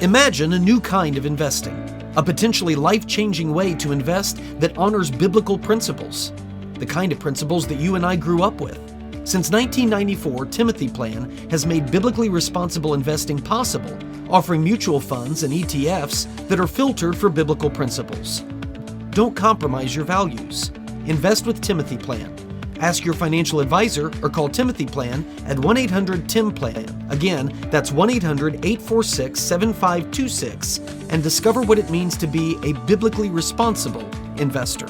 Imagine a new kind of investing, a potentially life-changing way to invest that honors biblical principles, the kind of principles that you and I grew up with. Since 1994, Timothy Plan has made biblically responsible investing possible, offering mutual funds and ETFs that are filtered for biblical principles. Don't compromise your values. Invest with Timothy Plan. Ask your financial advisor or call Timothy Plan at 1-800-TIM-PLAN. Again, that's 1-800-846-7526 and discover what it means to be a biblically responsible investor.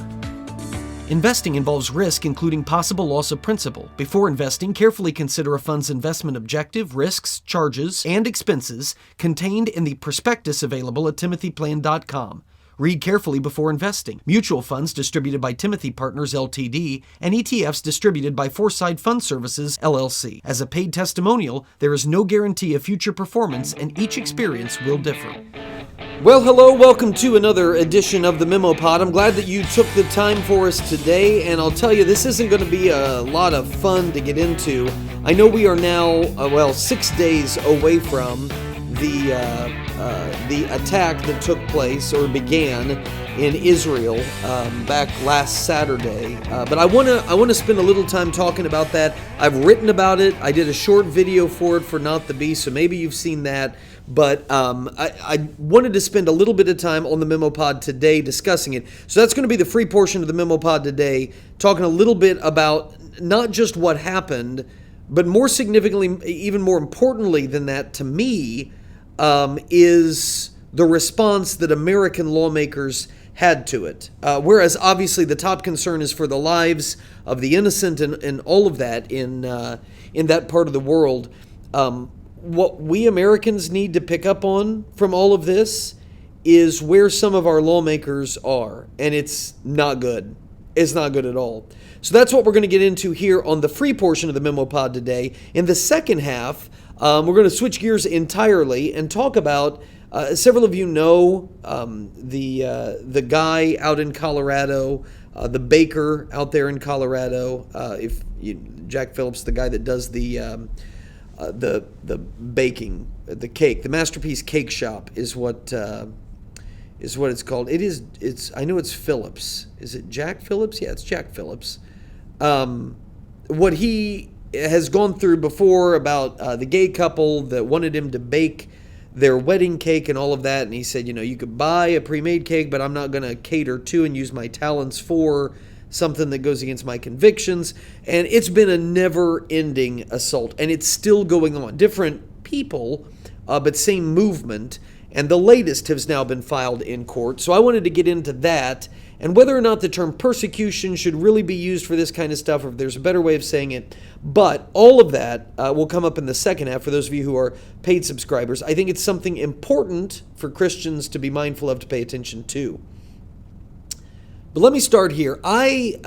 Investing involves risk, including possible loss of principal. Before investing, carefully consider a fund's investment objective, risks, charges, and expenses contained in the prospectus available at timothyplan.com. Read carefully before investing. Mutual funds distributed by Timothy Partners Ltd. and ETFs distributed by Foreside Fund Services LLC. As a paid testimonial, there is no guarantee of future performance and each experience will differ. Well, hello, welcome to another edition of the MemoPOD. I'm glad that you took the time for us today, and I'll tell you, this isn't going to be a lot of fun to get into. I know we are now, 6 days away from the attack that took place or began in Israel back last Saturday. But I want to spend a little time talking about that. I've written about it. I did a short video for it for Not the Beast, so maybe you've seen that. But I wanted to spend a little bit of time on the MemoPOD today discussing it. So that's going to be the free portion of the MemoPOD today, talking a little bit about not just what happened, but more significantly, even more importantly than that to me, is the response that American lawmakers had to it. Whereas obviously the top concern is for the lives of the innocent and all of that in that part of the world. What we Americans need to pick up on from all of this is where some of our lawmakers are, and it's not good. It's not good at all. So that's what we're going to get into here on the free portion of the MemoPOD today. In the second half, we're going to switch gears entirely and talk about, several of you know the guy out in Colorado, the baker out there in Colorado, Jack Phillips, the guy that does the baking, the cake, the Masterpiece Cake Shop is what it's called. It's I know it's Phillips. Is it Jack Phillips? Yeah, it's Jack Phillips. What he has gone through before about the gay couple that wanted him to bake their wedding cake and all of that, and he said, you could buy a pre-made cake, but I'm not going to cater to and use my talents for something that goes against my convictions. And it's been a never-ending assault, and it's still going on. Different people, but same movement. And the latest has now been filed in court. So I wanted to get into that and whether or not the term persecution should really be used for this kind of stuff, or if there's a better way of saying it. But all of that will come up in the second half for those of you who are paid subscribers. I think it's something important for Christians to be mindful of, to pay attention to. But let me start here. I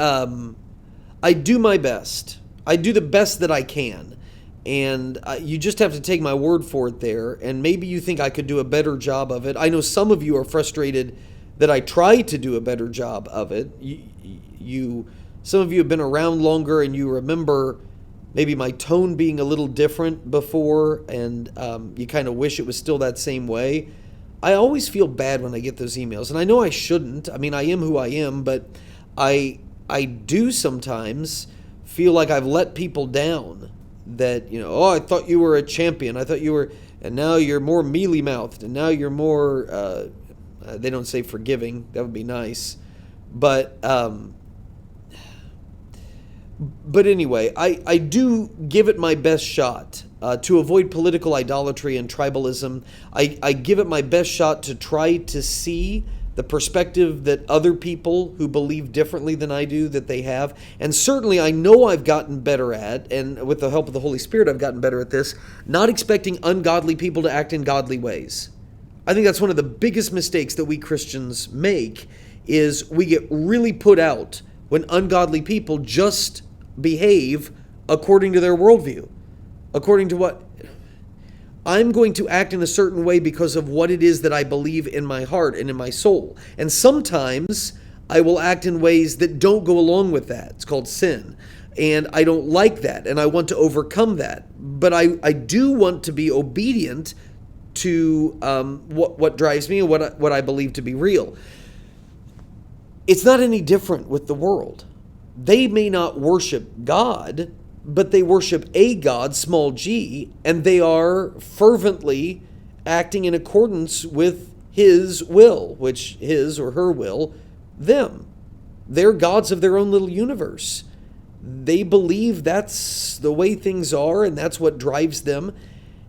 do my best. I do the best that I can. And you just have to take my word for it there. And maybe you think I could do a better job of it. I know some of you are frustrated that I try to do a better job of it. Some of you have been around longer and you remember maybe my tone being a little different before, and you kind of wish it was still that same way. I always feel bad when I get those emails, and I know I shouldn't. I mean, I am who I am, but I do sometimes feel like I've let people down. That, I thought you were a champion. I thought you were, and now you're more mealy-mouthed, and now you're more, they don't say forgiving. That would be nice. But anyway, I do give it my best shot to avoid political idolatry and tribalism. I give it my best shot to try to see the perspective that other people who believe differently than I do, that they have. And certainly I know I've gotten better at, and with the help of the Holy Spirit, I've gotten better at this, not expecting ungodly people to act in godly ways. I think that's one of the biggest mistakes that we Christians make, is we get really put out when ungodly people just behave according to their worldview. According to what? I'm going to act in a certain way because of what it is that I believe in my heart and in my soul. And sometimes I will act in ways that don't go along with that. It's called sin. And I don't like that, and I want to overcome that. But I do want to be obedient to what drives me and what I believe to be real. It's not any different with the world. They may not worship God, but they worship a God, small g, and they are fervently acting in accordance with his will, which his or her will, them. They're gods of their own little universe. They believe that's the way things are, and that's what drives them.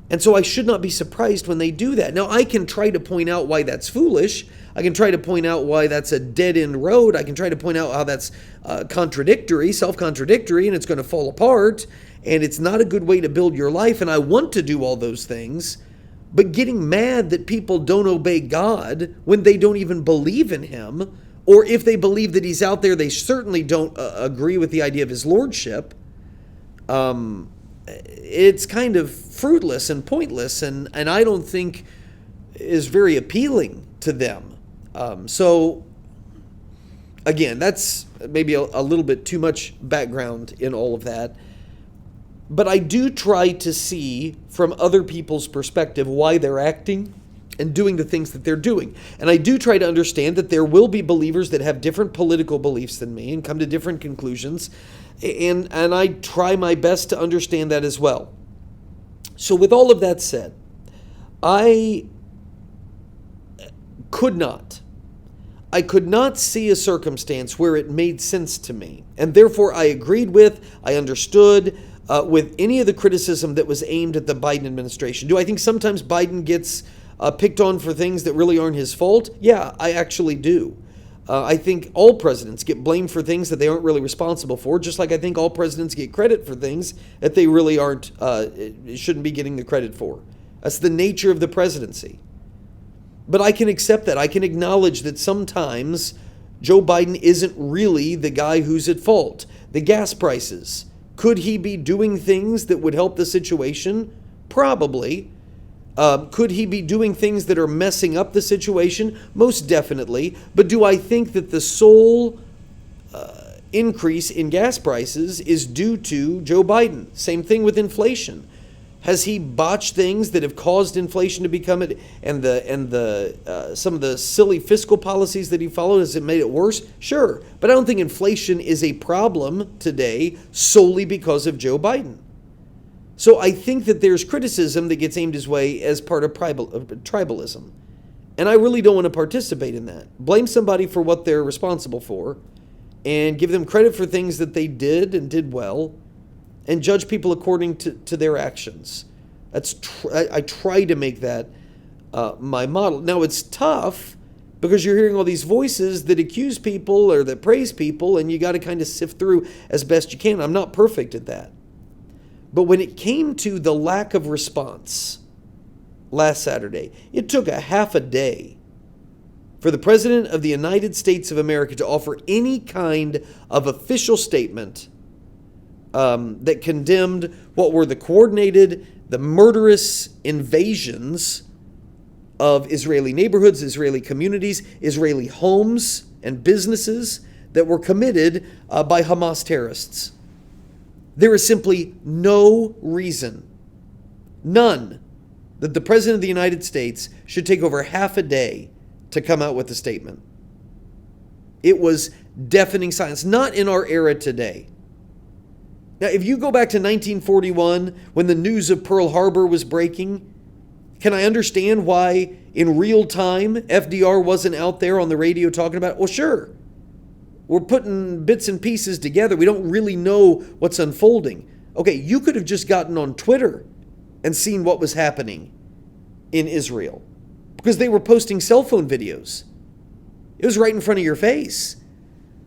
And so I should not be surprised when they do that. Now, I can try to point out why that's foolish. I can try to point out why that's a dead-end road. I can try to point out how that's contradictory, self-contradictory, and it's going to fall apart, and it's not a good way to build your life, and I want to do all those things. But getting mad that people don't obey God when they don't even believe in him, or if they believe that he's out there, they certainly don't agree with the idea of his lordship, it's kind of fruitless and pointless, and I don't think is very appealing to them. So, again, that's maybe a little bit too much background in all of that. But I do try to see from other people's perspective why they're acting and doing the things that they're doing. And I do try to understand that there will be believers that have different political beliefs than me and come to different conclusions. And I try my best to understand that as well. So with all of that said, I could not see a circumstance where it made sense to me. And therefore I agreed with, I understood with any of the criticism that was aimed at the Biden administration. Do I think sometimes Biden gets picked on for things that really aren't his fault? Yeah, I actually do. I think all presidents get blamed for things that they aren't really responsible for, just like I think all presidents get credit for things that they really shouldn't be getting the credit for. That's the nature of the presidency. But I can accept that. I can acknowledge that sometimes Joe Biden isn't really the guy who's at fault. The gas prices. Could he be doing things that would help the situation? Probably. Could he be doing things that are messing up the situation? Most definitely. But do I think that the sole increase in gas prices is due to Joe Biden? Same thing with inflation. Has he botched things that have caused inflation to become it, and some of the silly fiscal policies that he followed, has it made it worse? Sure, but I don't think inflation is a problem today solely because of Joe Biden. So I think that there's criticism that gets aimed his way as part of tribalism. And I really don't want to participate in that. Blame somebody for what they're responsible for and give them credit for things that they did and did well and judge people according to their actions. I try to make that my model. Now, it's tough because you're hearing all these voices that accuse people or that praise people, and you got to kind of sift through as best you can. I'm not perfect at that. But when it came to the lack of response last Saturday, it took a half a day for the President of the United States of America to offer any kind of official statement that condemned what were the murderous invasions of Israeli neighborhoods, Israeli communities, Israeli homes and businesses that were committed by Hamas terrorists. There is simply no reason, none, that the President of the United States should take over half a day to come out with a statement. It was deafening silence, not in our era today. Now, if you go back to 1941, when the news of Pearl Harbor was breaking, can I understand why in real time FDR wasn't out there on the radio talking about it? Well, sure. We're putting bits and pieces together. We don't really know what's unfolding. Okay, you could have just gotten on Twitter and seen what was happening in Israel because they were posting cell phone videos. It was right in front of your face.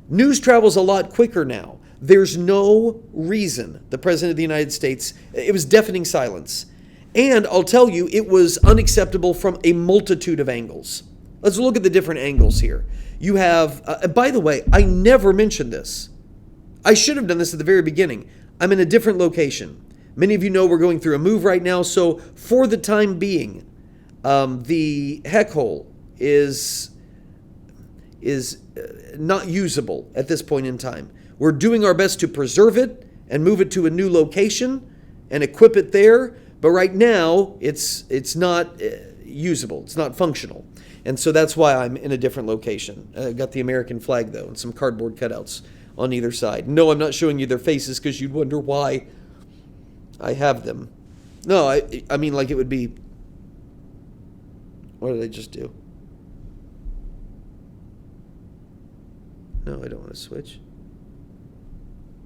News travels a lot quicker now. There's no reason the President of the United States, it was deafening silence. And I'll tell you, it was unacceptable from a multitude of angles. Let's look at the different angles here. You have, by the way, I never mentioned this. I should have done this at the very beginning. I'm in a different location. Many of you know we're going through a move right now, so for the time being, the heck hole is not usable at this point in time. We're doing our best to preserve it and move it to a new location and equip it there, but right now it's not usable. It's not functional. And so that's why I'm in a different location. Got the American flag, though, and some cardboard cutouts on either side. No, I'm not showing you their faces because you'd wonder why I have them. No, I mean, like it would be... What did I just do? No, I don't want to switch.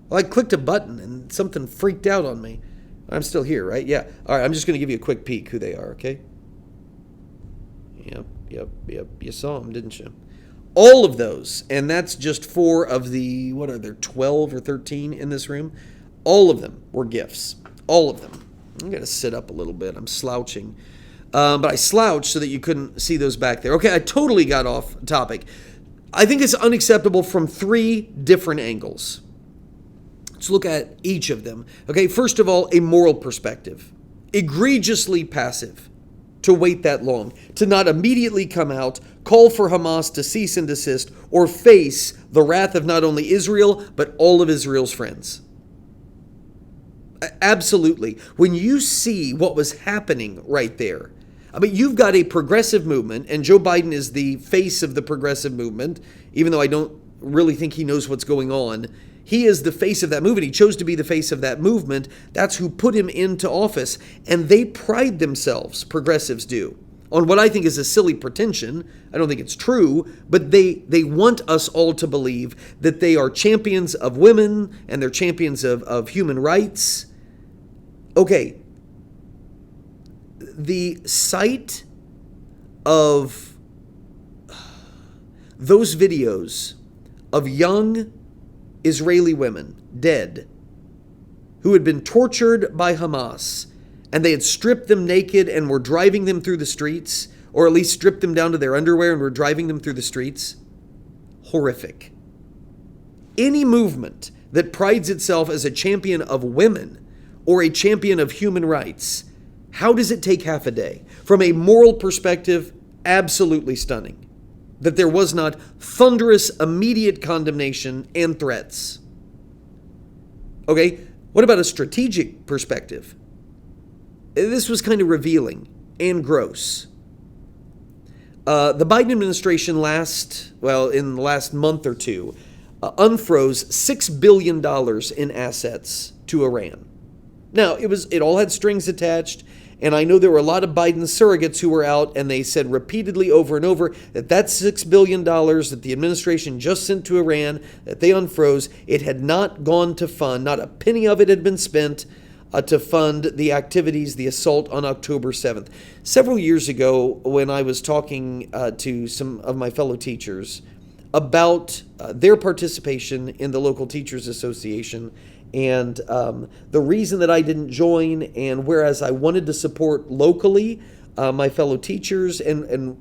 Well, I clicked a button and something freaked out on me. I'm still here, right? Yeah. All right, I'm just going to give you a quick peek who they are, okay? Yep. You saw them, didn't you? All of those, and that's just 4 of the, what are there, 12 or 13 in this room? All of them were gifts. All of them. I'm going to sit up a little bit. I'm slouching. But I slouched so that you couldn't see those back there. Okay, I totally got off topic. I think it's unacceptable from 3 different angles. Let's look at each of them. Okay, first of all, a moral perspective. Egregiously passive to wait that long, to not immediately come out, call for Hamas to cease and desist, or face the wrath of not only Israel, but all of Israel's friends. Absolutely. When you see what was happening right there, I mean, you've got a progressive movement, and Joe Biden is the face of the progressive movement, even though I don't really think he knows what's going on. He is the face of that movement. He chose to be the face of that movement. That's who put him into office. And they pride themselves, progressives do, on what I think is a silly pretension. I don't think it's true, but they want us all to believe that they are champions of women and they're champions of human rights. Okay, the sight of those videos of young Israeli women dead who had been tortured by Hamas, and they had stripped them naked and were driving them through the streets, or at least stripped them down to their underwear and were driving them through the streets. Horrific. Any movement that prides itself as a champion of women or a champion of human rights, how does it take half a day? From a moral perspective, absolutely stunning. That there was not thunderous, immediate condemnation and threats. Okay, what about a strategic perspective? This was kind of revealing and gross. The Biden administration in the last month or two, unfroze $6 billion in assets to Iran. Now, it all had strings attached. And I know there were a lot of Biden surrogates who were out, and they said repeatedly over and over that $6 billion that the administration just sent to Iran, that they unfroze, it had not gone to fund, not a penny of it had been spent to fund the activities, the assault on October 7th. Several years ago, when I was talking to some of my fellow teachers about their participation in the local Teachers Association, and the reason that I didn't join, and whereas I wanted to support locally my fellow teachers, and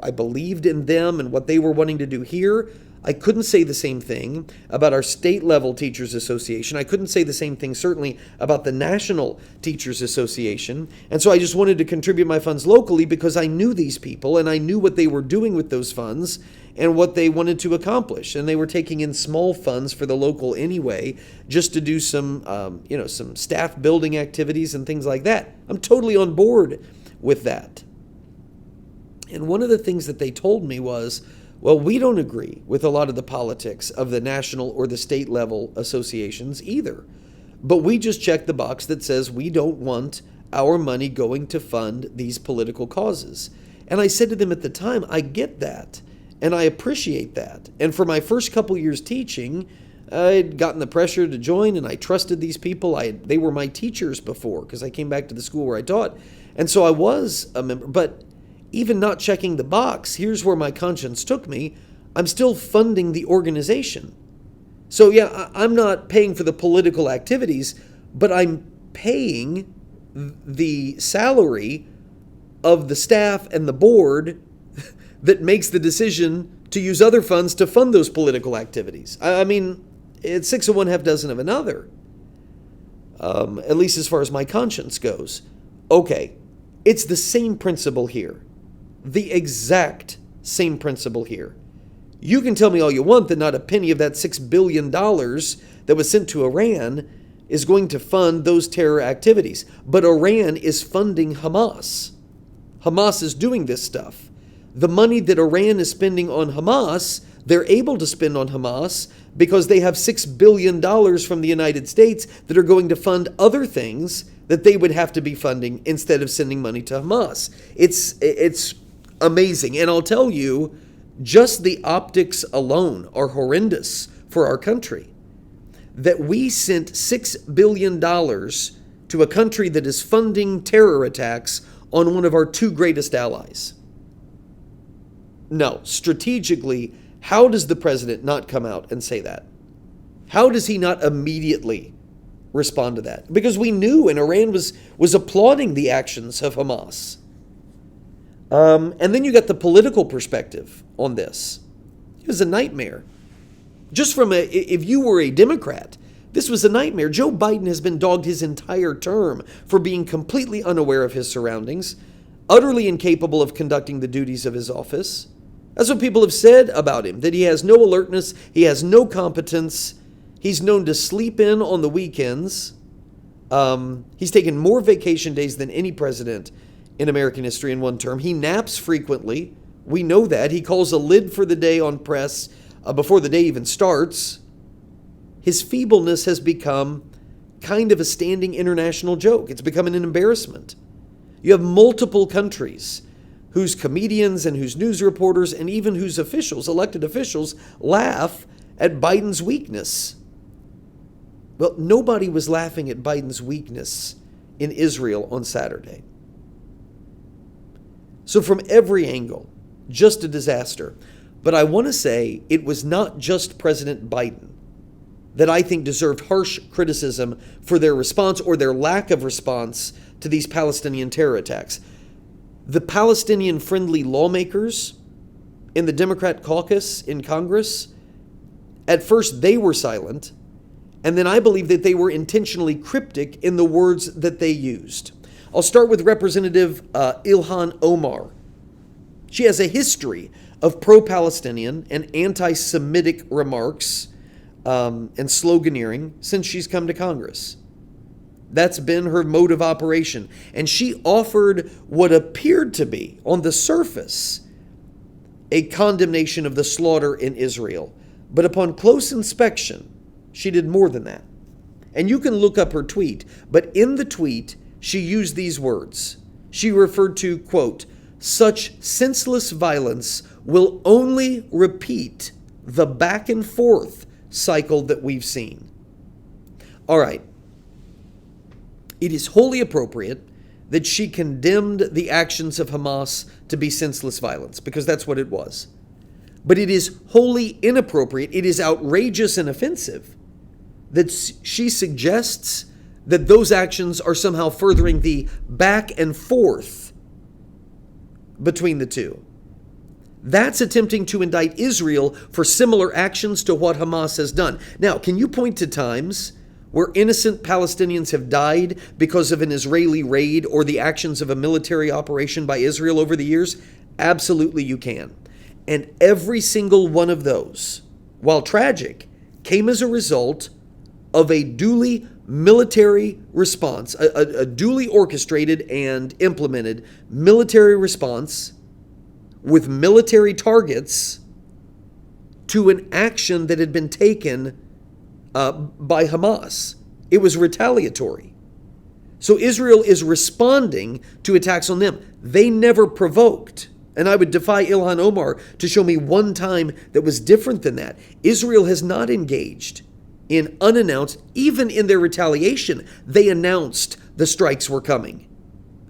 I believed in them and what they were wanting to do here, I couldn't say the same thing about our state level Teachers Association. I couldn't say the same thing certainly about the National Teachers Association. And so I just wanted to contribute my funds locally because I knew these people and I knew what they were doing with those funds and what they wanted to accomplish. And they were taking in small funds for the local anyway, just to do some staff building activities and things like that. I'm totally on board with that. And one of the things that they told me was, well, we don't agree with a lot of the politics of the national or the state level associations either. But we just check the box that says we don't want our money going to fund these political causes. And I said to them at the time, I get that. And I appreciate that. And for my first couple years teaching, I'd gotten the pressure to join, and I trusted these people. They were my teachers before because I came back to the school where I taught. And so I was a member. But even not checking the box, here's where my conscience took me. I'm still funding the organization. So yeah, I'm not paying for the political activities, but I'm paying the salary of the staff and the board that makes the decision to use other funds to fund those political activities. I mean, it's 6 of one, half dozen of another, at least as far as my conscience goes. Okay, it's the same principle here. The exact same principle here. You can tell me all you want that not a penny of that $6 billion that was sent to Iran is going to fund those terror activities. But Iran is funding Hamas. Hamas is doing this stuff. The money that Iran is spending on Hamas, they're able to spend on Hamas because they have $6 billion from the United States that are going to fund other things that they would have to be funding instead of sending money to Hamas. It's amazing. And I'll tell you, just the optics alone are horrendous for our country. That we sent $6 billion to a country that is funding terror attacks on one of our two greatest allies. No, strategically, how does the president not come out and say that? How does he not immediately respond to that? Because we knew, and Iran was applauding the actions of Hamas. And then you got the political perspective on this. It was a nightmare. Just if you were a Democrat, this was a nightmare. Joe Biden has been dogged his entire term for being completely unaware of his surroundings, utterly incapable of conducting the duties of his office. That's what people have said about him, that he has no alertness, he has no competence, he's known to sleep in on the weekends. He's taken more vacation days than any president in American history in one term. He naps frequently. We know that. He calls a lid for the day on press before the day even starts. His feebleness has become kind of a standing international joke. It's becoming an embarrassment. You have multiple countries whose comedians and whose news reporters and even whose officials, elected officials, laugh at Biden's weakness. Well, nobody was laughing at Biden's weakness in Israel on Saturday. So from every angle, just a disaster. But I want to say it was not just President Biden that I think deserved harsh criticism for their response or their lack of response to these Palestinian terror attacks. The Palestinian-friendly lawmakers in the Democrat caucus in Congress, at first they were silent, and then I believe that they were intentionally cryptic in the words that they used. I'll start with Representative Ilhan Omar. She has a history of pro-Palestinian and anti-Semitic remarks and sloganeering since she's come to Congress. That's been her mode of operation. And she offered what appeared to be, on the surface, a condemnation of the slaughter in Israel. But upon close inspection, she did more than that. And you can look up her tweet, but in the tweet, she used these words. She referred to, quote, "Such senseless violence will only repeat the back and forth cycle that we've seen." All right. It is wholly appropriate that she condemned the actions of Hamas to be senseless violence, because that's what it was. But it is wholly inappropriate, it is outrageous and offensive that she suggests that those actions are somehow furthering the back and forth between the two. That's attempting to indict Israel for similar actions to what Hamas has done. Now, can you point to times where innocent Palestinians have died because of an Israeli raid or the actions of a military operation by Israel over the years? Absolutely you can. And every single one of those, while tragic, came as a result of a duly military response, a duly orchestrated and implemented military response with military targets to an action that had been taken by Hamas. It was retaliatory. So Israel is responding to attacks on them. They never provoked. And I would defy Ilhan Omar to show me one time that was different than that. Israel has not engaged in unannounced, even in their retaliation, they announced the strikes were coming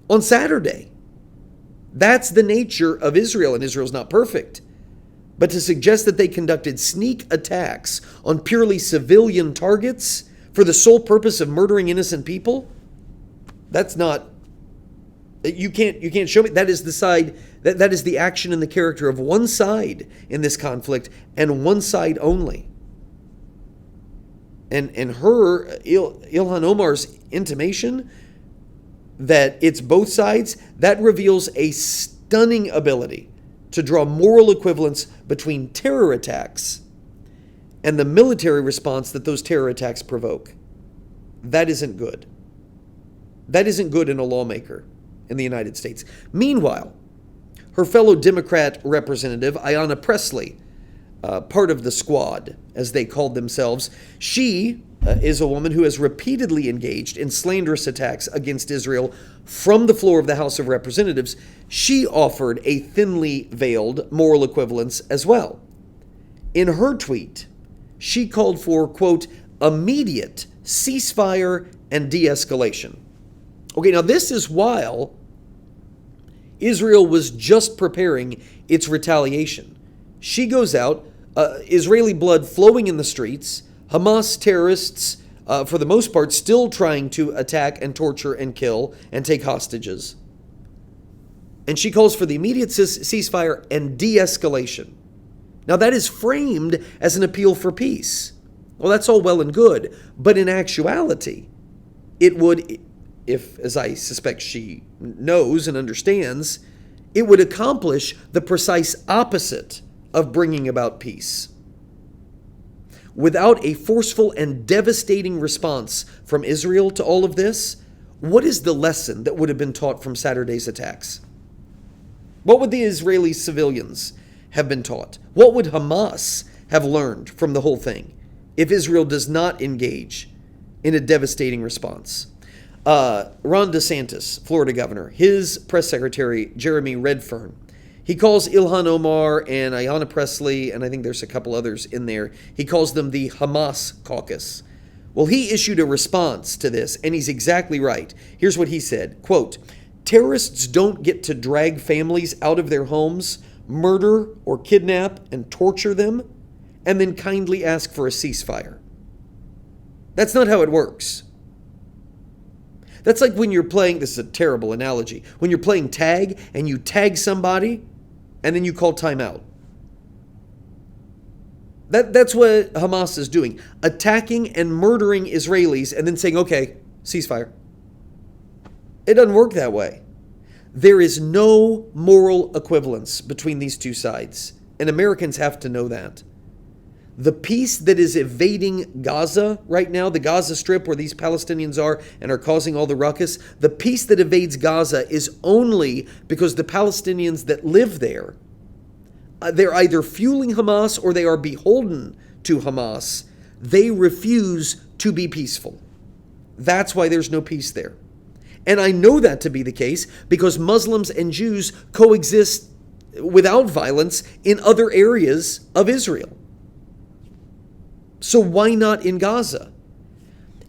on Saturday. That's the nature of Israel, and Israel's not perfect. But to suggest that they conducted sneak attacks on purely civilian targets for the sole purpose of murdering innocent people, that's not, you can't show me. That is the side, that is the action and the character of one side in this conflict, and one side only. And Ilhan Omar's intimation that it's both sides, that reveals a stunning ability to draw moral equivalence between terror attacks and the military response that those terror attacks provoke. That isn't good. That isn't good in a lawmaker. in the United States. Meanwhile, her fellow Democrat representative, Ayanna Pressley, part of the squad, as they called themselves, she is a woman who has repeatedly engaged in slanderous attacks against Israel from the floor of the House of Representatives. She offered a thinly veiled moral equivalence as well. In her tweet, she called for, quote, immediate ceasefire and de-escalation. Okay, now this is while Israel was just preparing its retaliation. She goes out, Israeli blood flowing in the streets, Hamas terrorists, for the most part, still trying to attack and torture and kill and take hostages. And she calls for the immediate ceasefire and de-escalation. Now that is framed as an appeal for peace. Well, that's all well and good, but in actuality, it would, if, as I suspect she knows and understands, it would accomplish the precise opposite of bringing about peace. Without a forceful and devastating response from Israel to all of this, what is the lesson that would have been taught from Saturday's attacks? What would the Israeli civilians have been taught? What would Hamas have learned from the whole thing if Israel does not engage in a devastating response? Ron DeSantis, Florida governor, his press secretary, Jeremy Redfern, he calls Ilhan Omar and Ayanna Pressley, and I think there's a couple others in there, he calls them the Hamas caucus. Well, he issued a response to this, and he's exactly right. Here's what he said, quote, terrorists don't get to drag families out of their homes, murder or kidnap and torture them, and then kindly ask for a ceasefire. That's not how it works. That's like when you're playing, this is a terrible analogy, when you're playing tag and you tag somebody and then you call timeout. That's what Hamas is doing, attacking and murdering Israelis and then saying, okay, ceasefire. It doesn't work that way. There is no moral equivalence between these two sides, and Americans have to know that. The peace that is evading Gaza right now, the Gaza Strip where these Palestinians are and are causing all the ruckus, the peace that evades Gaza is only because the Palestinians that live there, they're either fueling Hamas or they are beholden to Hamas. They refuse to be peaceful. That's why there's no peace there. And I know that to be the case because Muslims and Jews coexist without violence in other areas of Israel. So why not in Gaza?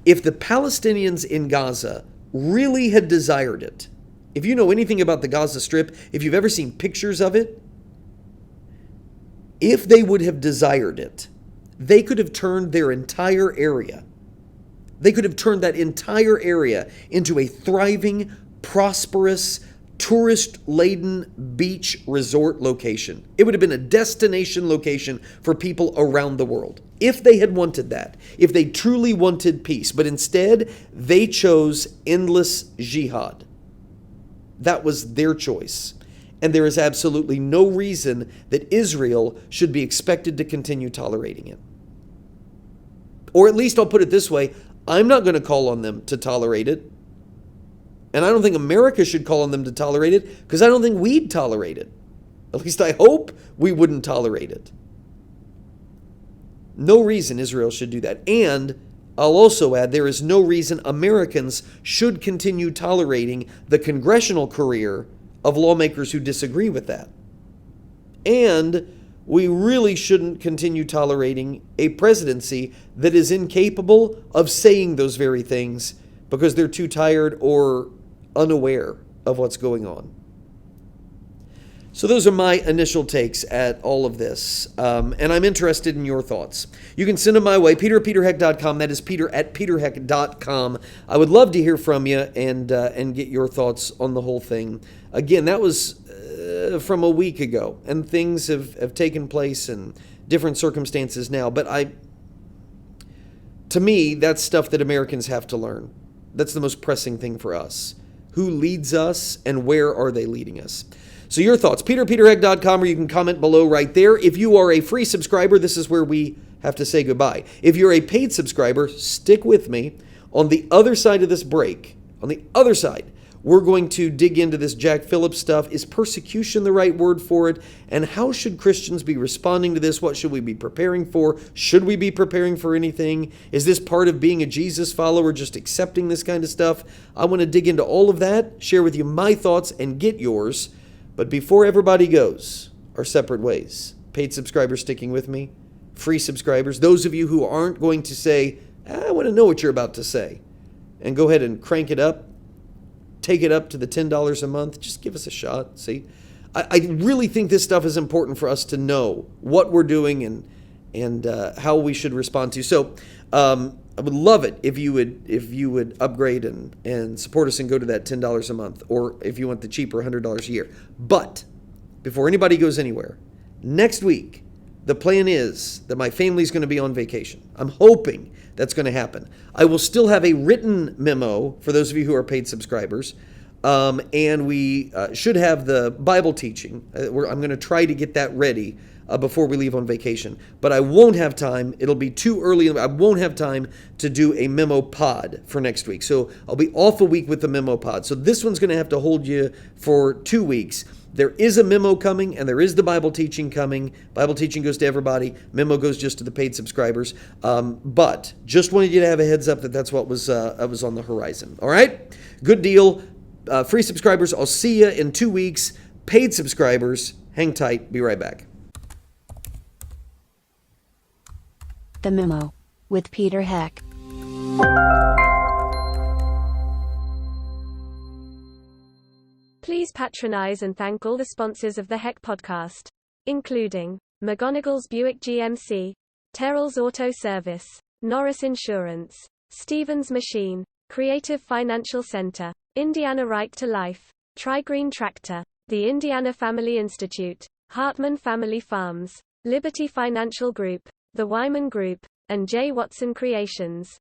If the Palestinians in Gaza really had desired it, if you know anything about the Gaza Strip, if you've ever seen pictures of it, if they would have desired it, they could have turned their entire area, they could have turned that entire area into a thriving, prosperous, tourist-laden beach resort location. It would have been a destination location for people around the world. If they had wanted that, if they truly wanted peace, but instead they chose endless jihad. That was their choice. And there is absolutely no reason that Israel should be expected to continue tolerating it. Or at least I'll put it this way, I'm not going to call on them to tolerate it. And I don't think America should call on them to tolerate it because I don't think we'd tolerate it. At least I hope we wouldn't tolerate it. No reason Israel should do that. And I'll also add there is no reason Americans should continue tolerating the congressional career of lawmakers who disagree with that. And we really shouldn't continue tolerating a presidency that is incapable of saying those very things because they're too tired or unaware of what's going on. So those are my initial takes at all of this, and I'm interested in your thoughts. You can send them my way, peter@peterheck.com. That is peter@peterheck.com. I would love to hear from you and get your thoughts on the whole thing. Again, that was from a week ago, and things have taken place in different circumstances now. But to me, that's stuff that Americans have to learn. That's the most pressing thing for us. Who leads us, and where are they leading us? So your thoughts, peterheck.com, or you can comment below right there. If you are a free subscriber, this is where we have to say goodbye. If you're a paid subscriber, stick with me. On the other side of this break, on the other side, We're going to dig into this Jack Phillips stuff. Is persecution the right word for it? And how should Christians be responding to this? What should we be preparing for? Should we be preparing for anything? Is this part of being a Jesus follower, just accepting this kind of stuff? I want to dig into all of that, share with you my thoughts, and get yours. But before everybody goes our separate ways, paid subscribers sticking with me, free subscribers, those of you who aren't going to say, I want to know what you're about to say, and go ahead and crank it up, take it up to the $10 a month, just give us a shot, see? I really think this stuff is important for us to know what we're doing and how we should respond to. So I would love it if you would upgrade and support us and go to that $10 a month, or if you want the cheaper $100 a year. But before anybody goes anywhere, next week, the plan is that my family's going to be on vacation. I'm hoping that's going to happen. I will still have a written memo for those of you who are paid subscribers, and we should have the Bible teaching. I'm going to try to get that ready before we leave on vacation. But I won't have time. It'll be too early. I won't have time to do a MemoPOD for next week. So I'll be off a week with the MemoPOD. So this one's going to have to hold you for 2 weeks. There is a memo coming, and there is the Bible teaching coming. Bible teaching goes to everybody. Memo goes just to the paid subscribers. But just wanted you to have a heads up that that's what was on the horizon. All right? Good deal. Free subscribers, I'll see you in 2 weeks. Paid subscribers, hang tight. Be right back. The Memo with Peter Heck. Please patronize and thank all the sponsors of the Heck podcast, including McGonigal's Buick GMC, Terrell's Auto Service, Norris Insurance, Stevens Machine, Creative Financial Center, Indiana Right to Life, Tri-Green Tractor, the Indiana Family Institute, Hartman Family Farms, Liberty Financial Group, the Wyman Group, and J. Watson Creations.